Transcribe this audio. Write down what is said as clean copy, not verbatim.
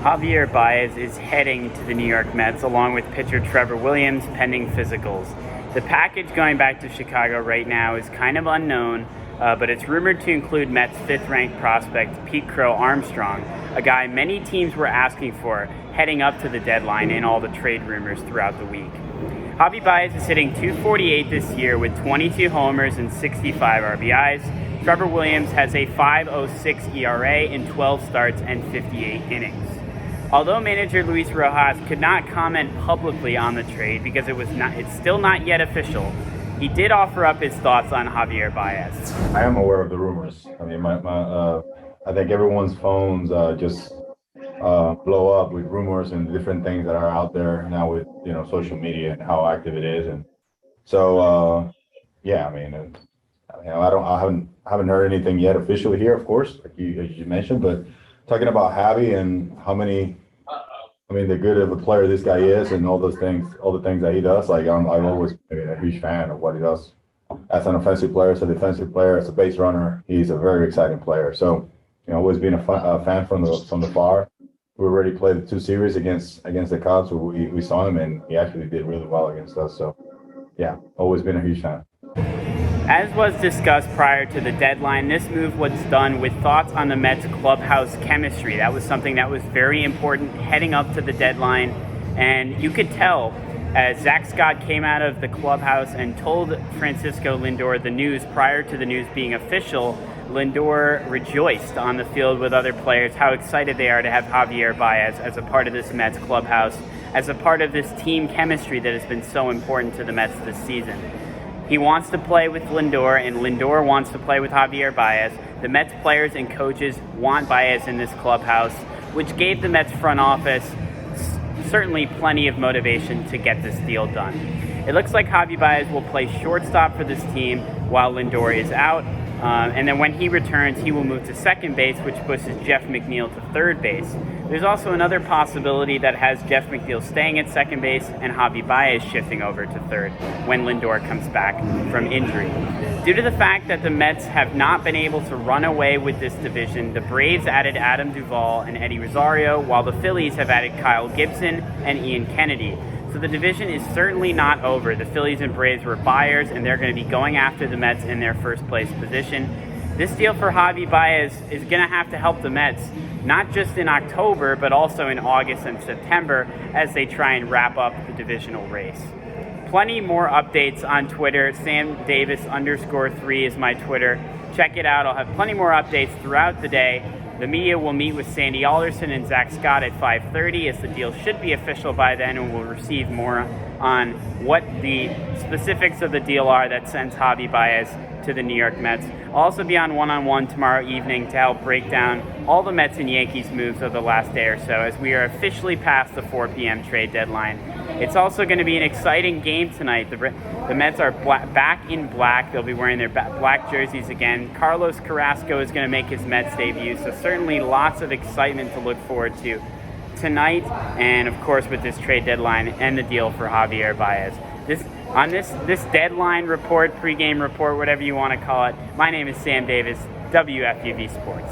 Javier Báez is heading to the New York Mets along with pitcher Trevor Williams pending physicals. The package going back to Chicago right now is kind of unknown, but it's rumored to include Mets' fifth-ranked prospect Pete Crow Armstrong, a guy many teams were asking for heading up to the deadline in all the trade rumors throughout the week. Javi Báez is hitting .248 this year with 22 homers and 65 RBIs. Trevor Williams has a .506 ERA in 12 starts and 58 innings. Although manager Luis Rojas could not comment publicly on the trade because it's still not yet official, he did offer up his thoughts on Javier Báez. I am aware of the rumors. I mean, I think everyone's phones just blow up with rumors and different things that are out there now with social media and how active it is, and so yeah. I mean, I haven't heard anything yet officially here, of course, like you mentioned, but talking about Javi and the good of a player this guy is, and all the things that he does. Like I'm always a huge fan of what he does as an offensive player, as a defensive player, as a base runner. He's a very exciting player. So always been a fan from the far. We already played the 2 series against the Cubs where we saw him, and he actually did really well against us. So yeah, always been a huge fan. As was discussed prior to the deadline, this move was done with thoughts on the Mets clubhouse chemistry. That was something that was very important heading up to the deadline. And you could tell as Zach Scott came out of the clubhouse and told Francisco Lindor the news prior to the news being official, Lindor rejoiced on the field with other players how excited they are to have Javier Báez as a part of this Mets clubhouse, as a part of this team chemistry that has been so important to the Mets this season. He wants to play with Lindor, and Lindor wants to play with Javier Báez. The Mets players and coaches want Báez in this clubhouse, which gave the Mets front office certainly plenty of motivation to get this deal done. It looks like Javi Báez will play shortstop for this team while Lindor is out. And then when he returns, he will move to second base, which pushes Jeff McNeil to third base. There's also another possibility that has Jeff McNeil staying at second base and Javi Báez shifting over to third when Lindor comes back from injury. Due to the fact that the Mets have not been able to run away with this division, the Braves added Adam Duvall and Eddie Rosario, while the Phillies have added Kyle Gibson and Ian Kennedy. So the division is certainly not over. The Phillies and Braves were buyers, and they're going to be going after the Mets in their first place position. This deal for Javi Báez is going to have to help the Mets, not just in October, but also in August and September as they try and wrap up the divisional race. Plenty more updates on Twitter. SamDavis_3 is my Twitter. Check it out. I'll have plenty more updates throughout the day. The media will meet with Sandy Alderson and Zach Scott at 5:30 as the deal should be official by then, and we'll receive more on what the specifics of the deal are that sends Javi Báez to the New York Mets. I'll also be on one-on-one tomorrow evening to help break down all the Mets and Yankees moves of the last day or so as we are officially past the 4 p.m. trade deadline. It's also going to be an exciting game tonight. The Mets are back in black. They'll be wearing their black jerseys again. Carlos Carrasco is going to make his Mets debut, so certainly lots of excitement to look forward to tonight, and of course with this trade deadline and the deal for Javier Báez. This deadline report, pregame report, whatever you want to call it, my name is Sam Davis, WFUV Sports.